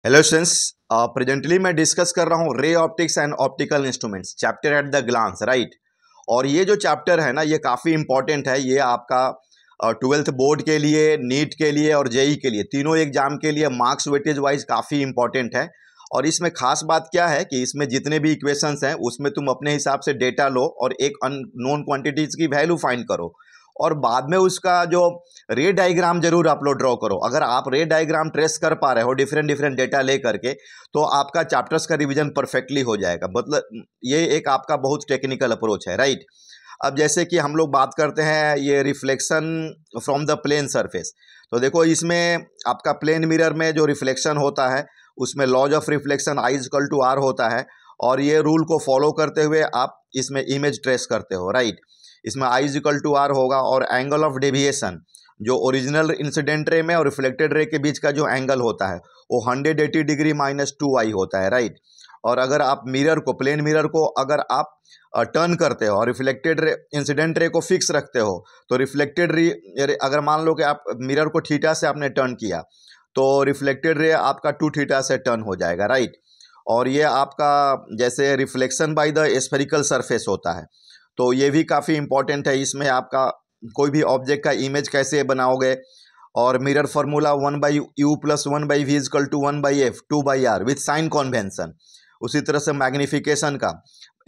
Hello students, presently मैं discuss कर रहा हूँ ray optics and optical instruments chapter at the glance, right. और ये जो चैप्टर है ना, ये काफ़ी इंपॉर्टेंट है। ये आपका 12th बोर्ड के लिए, नीट के लिए और जेई के लिए, तीनों एग्जाम के लिए मार्क्स वेटेज वाइज काफ़ी इंपॉर्टेंट है। और इसमें खास बात क्या है कि इसमें जितने भी इक्वेशंस हैं उसमें तुम अपने हिसाब से डेटा लो और एक अननोन क्वांटिटीज की वैल्यू फाइंड करो, और बाद में उसका जो रे डायग्राम जरूर आप लोग ड्रॉ करो। अगर आप रे डायग्राम ट्रेस कर पा रहे हो डिफरेंट डिफरेंट डेटा ले करके, तो आपका चैप्टर्स का रिवीजन परफेक्टली हो जाएगा। मतलब ये एक आपका बहुत टेक्निकल अप्रोच है, राइट। अब जैसे कि हम लोग बात करते हैं ये reflection from the plane surface, तो देखो इसमें आपका प्लेन मिरर में जो रिफ्लेक्शन होता है उसमें laws of reflection I equal to R होता है, और ये रूल को फॉलो करते हुए आप इसमें इमेज ट्रेस करते हो, राइट। इसमें आई इक्वल टू आर होगा, और एंगल ऑफ डेविएशन जो ओरिजिनल इंसिडेंट रे में और रिफ्लेक्टेड रे के बीच का जो एंगल होता है वो 180 डिग्री माइनस 2i होता है, राइट। और अगर आप मिरर को, प्लेन मिरर को अगर आप टर्न करते हो और रिफ्लेक्टेड रे, इंसिडेंट रे को फिक्स रखते हो, तो रिफ्लेक्टेड रे, अगर मान लो कि आप मिरर को थीटा से आपने टर्न किया, तो रिफ्लेक्टेड रे आपका 2 थीटा से टर्न हो जाएगा, राइट। और ये आपका जैसे reflection by the spherical surface होता है, तो ये भी काफ़ी इंपॉर्टेंट है। इसमें आपका कोई भी ऑब्जेक्ट का इमेज कैसे बनाओगे, और mirror formula 1/u plus 1/v is equal to 1/f 2/r with sign convention. उसी तरह से मैग्निफिकेशन का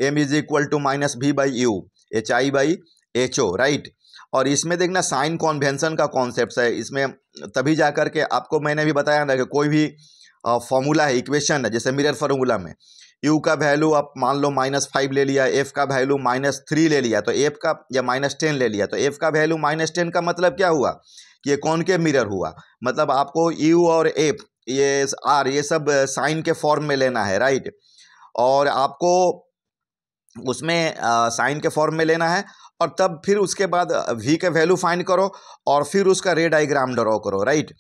m is equal to minus v/u hi/ho, right. और इसमें देखना साइन कॉन्वेंशन का कॉन्सेप्ट है इसमें, तभी जा कर के आपको मैंने भी बताया ना कि कोई भी फॉर्मूला है, इक्वेशन है, जैसे मिरर फार्मूला में u का वैल्यू आप मान लो -5 ले लिया, f का वैल्यू -3 ले लिया, तो f का, या -10 ले लिया, तो f का वैल्यू -10 का मतलब क्या हुआ कि ये कॉनकेव मिरर हुआ। मतलब आपको u और f, ये r, ये सब साइन के फॉर्म में लेना है, राइट। और आपको उसमें साइन के फॉर्म में लेना है, और तब फिर उसके बाद v का वैल्यू फाइंड करो और फिर उसका रे डायग्राम ड्रॉ करो, राइट।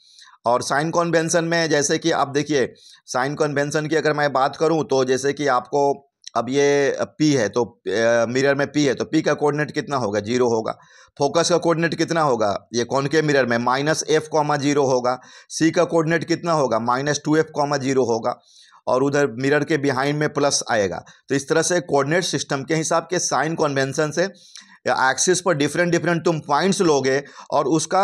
और साइन कन्वेंशन में जैसे कि आप देखिए, साइन कन्वेंशन की अगर मैं बात करूं, तो जैसे कि आपको अब ये P है, तो मिरर में P है, तो P का कोऑर्डिनेट कितना होगा, 0 होगा। फोकस का कोऑर्डिनेट कितना होगा, ये कॉनकेव मिरर में -f,0 होगा। C का कोऑर्डिनेट कितना होगा, -2f,0 होगा। और उधर मिरर के बिहाइंड में प्लस आएगा। तो इस तरह से कोऑर्डिनेट सिस्टम के हिसाब के साइन कन्वेंशन से एक्सिस पर डिफरेंट डिफरेंट तुम पॉइंट्स लोगे और उसका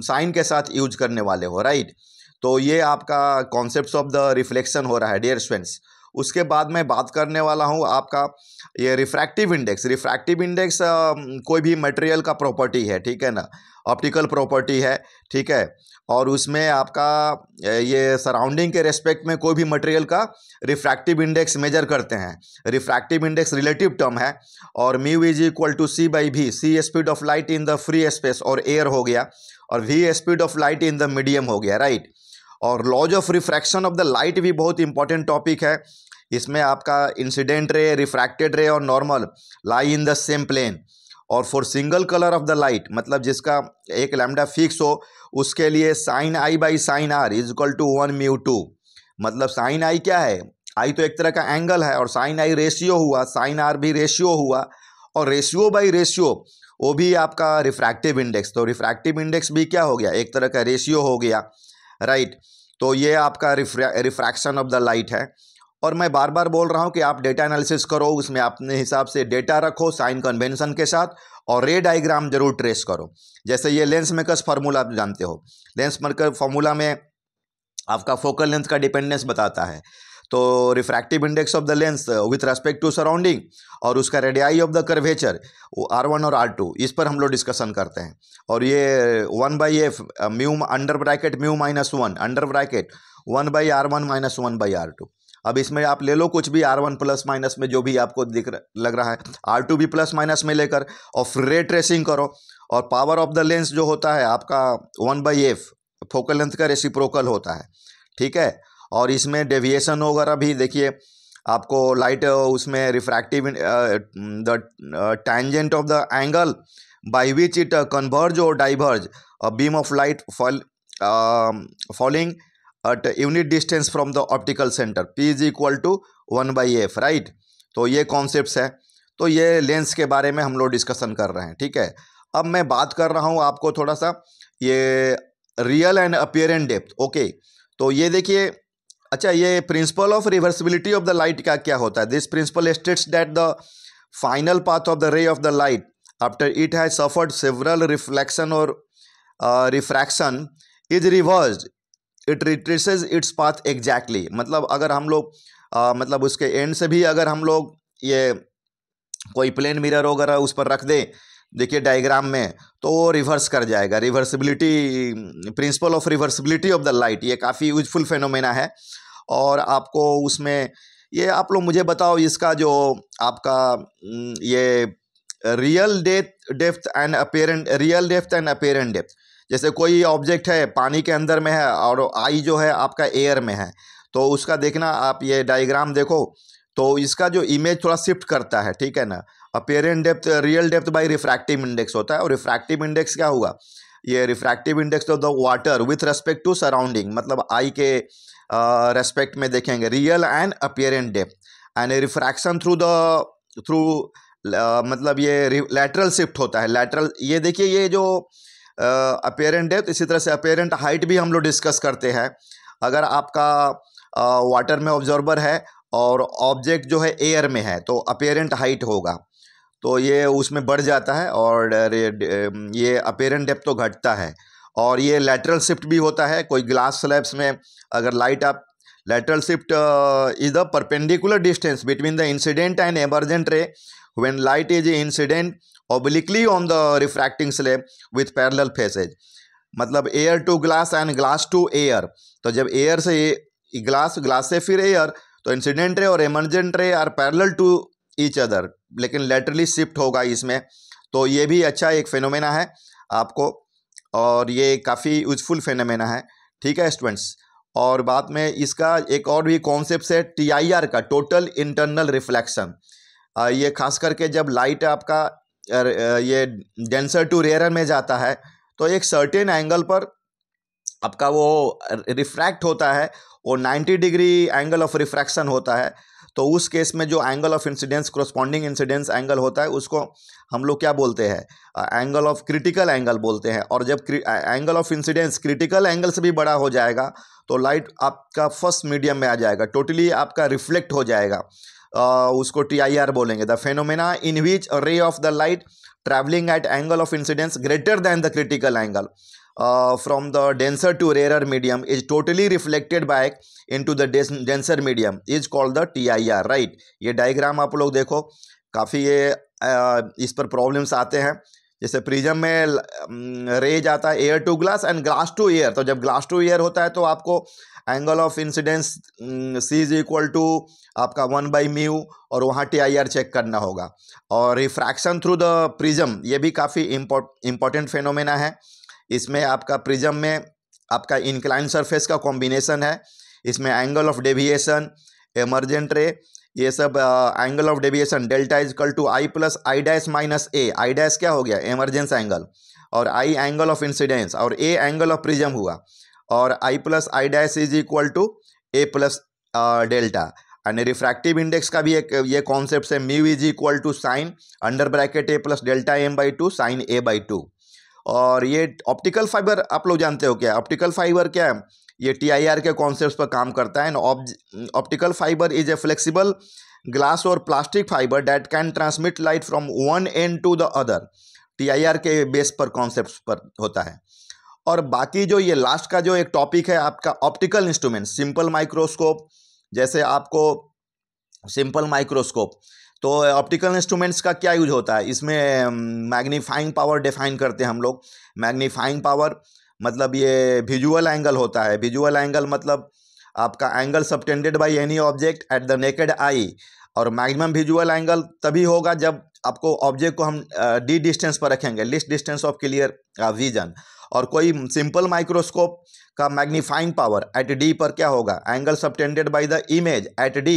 साइन के साथ यूज करने वाले हो, राइट। तो ये आपका कॉन्सेप्ट्स ऑफ द रिफ्लेक्शन हो रहा है डियर स्टूडेंट्स। उसके बाद मैं बात करने वाला हूँ आपका ये रिफ्रैक्टिव इंडेक्स। रिफ्रैक्टिव इंडेक्स कोई भी मटेरियल का प्रॉपर्टी है, ठीक है ना, ऑप्टिकल प्रॉपर्टी है, ठीक है। और उसमें आपका ये सराउंडिंग के रेस्पेक्ट में कोई भी मटेरियल का रिफ्रैक्टिव इंडेक्स मेजर करते हैं। रिफ्रैक्टिव इंडेक्स रिलेटिव टर्म है, और mu is equal to c/v, c speed of light in the free space और एयर हो गया, और v speed of light in the medium हो गया, राइट। और laws of refraction of the light भी बहुत इंपॉर्टेंट टॉपिक है। इसमें आपका इंसिडेंट रे, रिफ्रैक्टेड रे और normal lie in the same plane. और for single colour of the light, मतलब जिसका एक लैम्डा फिक्स हो, उसके लिए sine i by sine r is equal to 1μ2। मतलब साइन आई क्या है, आई तो एक तरह का एंगल है, और साइन आई रेशियो हुआ, साइन आर भी रेशियो हुआ, और रेशियो बाई रेशियो वो भी आपका रिफ्रैक्टिव इंडेक्स। तो रिफ्रैक्टिव इंडेक्स भी क्या हो गया, एक तरह का रेशियो हो गया, राइट। तो ये आपका रिफ्रैक्शन ऑफ द लाइट है। और मैं बार बार बोल रहा हूँ कि आप डेटा एनालिसिस करो, उसमें अपने हिसाब से डेटा रखो साइन कन्वेंशन के साथ, और रे डायग्राम जरूर ट्रेस करो। जैसे ये लेंस मेकर्स फार्मूला आप जानते हो, लेंस मेकर फार्मूला में आपका फोकल लेंथ का डिपेंडेंस बताता है। तो refractive index of the lens with respect to surrounding, और उसका radii of the curvature R1 और R2, इस पर हम लोग डिस्कशन करते हैं। और ये 1/f mu under bracket mu -1 under bracket 1/R1 - 1/R2। अब इसमें आप ले लो कुछ भी, R1 प्लस माइनस में जो भी आपको लग रहा है, R2 भी प्लस माइनस में लेकर, और फिर रे ट्रेसिंग करो। और पावर ऑफ द लेंस जो होता है आपका 1/f फोकल लेंथ का रेसिप्रोकल होता है, ठीक है। और इसमें डेविएशन वगैरह भी देखिए, आपको लाइट उसमें refractive the tangent of the angle by which it converge और diverge a beam of light falling at unit distance from the optical center, P is equal to 1/f, right. तो ये concepts है। तो ये lens के बारे में हम लोग डिस्कशन कर रहे हैं, ठीक है। अब मैं बात कर रहा हूँ आपको थोड़ा सा ये real and apparent depth, okay. तो ये देखिए, अच्छा, ये principle of reversibility of the light का क्या होता है? This principle states that the final path of the ray of the light after it has suffered several reflection और refraction is reversed, it retraces its path exactly. मतलब अगर हम लोग मतलब उसके एंड से भी अगर हम लोग ये कोई प्लेन मिरर वगैरह उस पर रख दें, देखिए डायग्राम में, तो वो रिवर्स कर जाएगा। Reversibility, principal of reversibility of the light, ये काफ़ी यूजफुल फेनोमेना है। और आपको उसमें ये आप लोग मुझे बताओ, इसका जो आपका ये real depth and apparent depth, जैसे कोई ऑब्जेक्ट है पानी के अंदर में है और आई जो है आपका एयर में है, तो उसका देखना आप ये डायग्राम देखो, तो इसका जो इमेज थोड़ा शिफ्ट करता है, ठीक है ना। Apparent depth real depth by refractive index होता है, और रिफ्रैक्टिव इंडेक्स क्या होगा? ये refractive index of the water with respect to surrounding, मतलब आई के रेस्पेक्ट में देखेंगे real and apparent depth and refraction through मतलब ये लैटरल शिफ्ट होता है। लैटरल, ये देखिए ये जो अपेरेंट डेप्थ, इसी तरह से अपेरेंट हाइट भी हम लोग डिस्कस करते हैं। अगर आपका वाटर में ऑब्जर्वर है और ऑब्जेक्ट जो है एयर में है, तो अपेरेंट हाइट होगा, तो ये उसमें बढ़ जाता है, और ये अपेरेंट डेप्थ तो घटता है। और ये लैटरल शिफ्ट भी होता है। कोई ग्लास स्लैब्स में अगर लाइट आप lateral shift is the perpendicular distance between the incident and emergent ray when light is incident obliquely on the refracting slab with parallel faces, मतलब air to glass and glass to air. तो जब air से glass, glass से फिर air, तो incident ray और emergent ray are parallel to each other, लेकिन laterally shift होगा इसमें। तो ये भी अच्छा एक फेनोमेना है आपको, और ये काफ़ी यूजफुल फेनोमेना है, ठीक है स्टूडेंट्स। और बाद में इसका एक और भी कॉन्सेप्ट है TIR का, टोटल इंटरनल रिफ्लेक्शन। ये खास करके जब लाइट आपका ये डेंसर टू रेयर में जाता है, तो एक सर्टेन एंगल पर आपका वो रिफ्रैक्ट होता है, वो 90 डिग्री एंगल ऑफ रिफ्रैक्शन होता है। तो उस केस में जो angle of incidence, corresponding incidence angle होता है, उसको हम लोग क्या बोलते हैं? एंगल ऑफ क्रिटिकल एंगल बोलते हैं। और जब angle of incidence critical angle से भी बड़ा हो जाएगा, तो लाइट आपका फर्स्ट मीडियम में आ जाएगा, टोटली आपका रिफ्लेक्ट हो जाएगा। उसको TIR बोलेंगे, the phenomena in which ray of the light travelling at angle of incidence greater than the critical angle from the denser to rarer medium is totally reflected back into the denser medium is called the TIR, right. ये diagram आप लोग देखो, काफ़ी ये इस पर problems आते हैं। जैसे प्रिज्म में रे जाता है air to glass and glass to air, तो जब ग्लास टू एयर होता है तो आपको angle of incidence C is equal to आपका 1/μ, और वहाँ TIR चेक करना होगा। और रिफ्रैक्शन थ्रू द प्रिज्म, ये भी काफ़ी इम्पोर्टेंट फेनोमेना है। इसमें आपका प्रिज्म में आपका इंक्लाइन सरफेस का कॉम्बिनेशन है, इसमें angle of deviation, emergent ray, ये सब angle of deviation delta is equal to I plus I dash minus A। I dash क्या हो गया? एमरजेंस एंगल, और I एंगल ऑफ इंसिडेंस, और A एंगल ऑफ प्रिज्म हुआ, और I plus I dash is equal to A plus delta. And refractive index का भी एक ये कॉन्सेप्ट है, mu is equal to sine under bracket A plus delta M/2 sine A/2। और ये optical fibre आप लोग जानते हो क्या? ऑप्टिकल फाइबर क्या है? ये TIR के कॉन्सेप्ट पर काम करता है। Optical fibre is a flexible glass और plastic fibre that can transmit light from one end to the other. TIR के बेस पर कॉन्सेप्ट पर होता है। और बाकी जो ये लास्ट का जो एक टॉपिक है आपका ऑप्टिकल इंस्ट्रूमेंट, सिंपल माइक्रोस्कोप, जैसे आपको सिंपल माइक्रोस्कोप, तो ऑप्टिकल इंस्ट्रूमेंट्स का क्या यूज होता है? इसमें मैग्नीफाइंग पावर डिफाइन करते हैं हम लोग। मैग्नीफाइंग पावर मतलब ये विजुअल एंगल होता है। विजुअल एंगल मतलब आपका angle subtended by any object at the naked eye, और मैक्सिमम विजुअल एंगल तभी होगा जब आपको ऑब्जेक्ट को हम D डिस्टेंस पर रखेंगे, list distance of clear vision. और कोई सिंपल माइक्रोस्कोप का मैग्नीफाइंग पावर एट D पर क्या होगा? Angle subtended by the image at D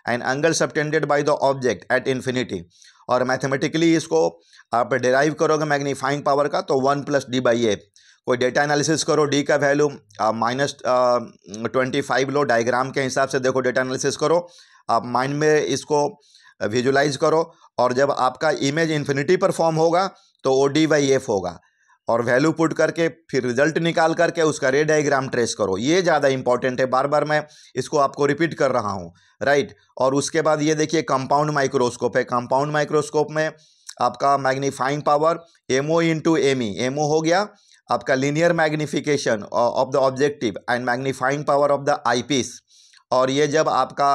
and angle subtended by the object at infinity. और मैथमेटिकली इसको आप डिराइव करोगे मैग्नीफाइंग पावर का, तो 1 + D/A। कोई डेटा एनालिसिस करो, D का वैल्यू -25 लो, डायग्राम के हिसाब से देखो, डेटा एनालिसिस करो, आप माइंड में इसको विजुलाइज करो, और जब आपका इमेज इन्फिनिटी पर फॉर्म होगा तो वो D/F होगा। और वैल्यू पुट करके फिर रिजल्ट निकाल करके उसका रे डायग्राम ट्रेस करो। ये ज़्यादा इंपॉर्टेंट है, बार बार मैं इसको आपको रिपीट कर रहा हूँ, राइट। और उसके बाद ये देखिए कंपाउंड माइक्रोस्कोप है। कंपाउंड माइक्रोस्कोप में आपका magnifying power MO into ME, MO हो गया आपका linear magnification of the objective and magnifying power of the eyepiece. और ये जब आपका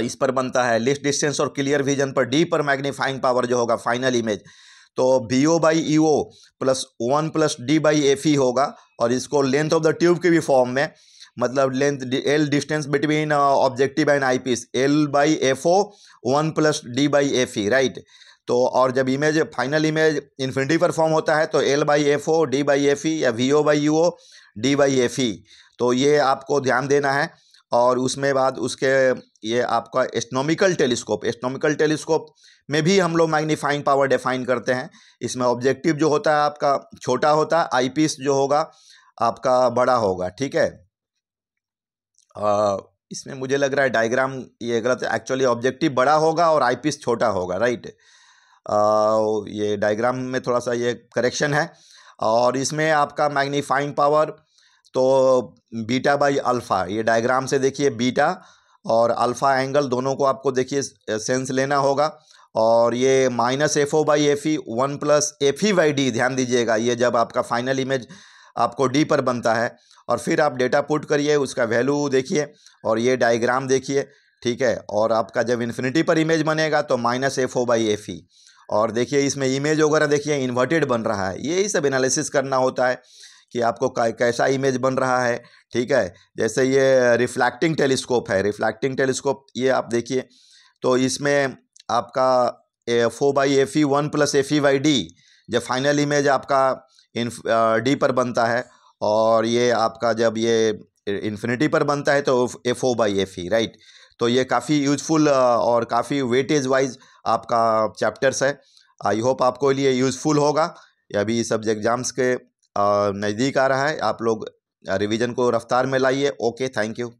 इस पर बनता है लिस्ट डिस्टेंस और क्लियर विजन पर डी पर मैग्नीफाइंग पावर जो होगा फाइनल इमेज, तो B O by E O plus 1 plus D by F E होगा। और इसको लेंथ ऑफ द ट्यूब के भी फॉर्म में, मतलब length L distance between objective and eyepiece, L by F O 1 plus D by F E, right. तो और जब इमेज फाइनल इमेज इन्फिनिटी पर फॉर्म होता है तो L by F O D by F E या V O by U O D by F E. तो ये आपको ध्यान देना है। और उसमें बाद उसके ये आपका एस्ट्रोनॉमिकल टेलीस्कोप, एस्ट्रोनॉमिकल टेलीस्कोप में भी हम लोग मैग्नीफाइंग पावर डिफाइन करते हैं। इसमें ऑब्जेक्टिव जो होता है आपका छोटा होता है, आई पीस जो होगा आपका बड़ा होगा, ठीक है। इसमें मुझे लग रहा है डायग्राम ये गलत है, एक्चुअली ऑब्जेक्टिव बड़ा होगा और आई पीस छोटा होगा, राइट। ये डायग्राम में थोड़ा सा ये करेक्शन है। और इसमें आपका मैग्नीफाइंग पावर तो बीटा बाई अल्फ़ा, ये डायग्राम से देखिए बीटा और अल्फ़ा एंगल दोनों को आपको देखिए सेंस लेना होगा। और ये minus F O by F E 1 plus F E by D, ध्यान दीजिएगा ये जब आपका फाइनल इमेज आपको डी पर बनता है। और फिर आप डेटा पुट करिए, उसका वैल्यू देखिए और ये डायग्राम देखिए, ठीक है। और आपका जब इन्फिनिटी पर इमेज बनेगा तो minus F O by F E. और देखिए इसमें इमेज वगैरह देखिए इन्वर्टेड बन रहा है, यही सब एनालिसिस करना होता है कि आपको कैसा इमेज बन रहा है, ठीक है। जैसे ये रिफ्लैक्टिंग टेलीस्कोप है, रिफ्लैक्टिंग टेलीस्कोप ये आप देखिए तो इसमें आपका F O by F E 1 plus F E by D, जब फाइनल इमेज आपका डी पर बनता है और ये आपका जब ये इन्फिनिटी पर बनता है तो F O by F E, right. तो ये काफ़ी यूज़फुल और काफ़ी वेटेज वाइज आपका चैप्टर्स है। आई होप आपको लिए यूज़फुल होगा। अभी सब एग्ज़ाम्स के नज़दीक आ रहा है, आप लोग रिवीजन को रफ्तार में लाइए। Okay, thank you.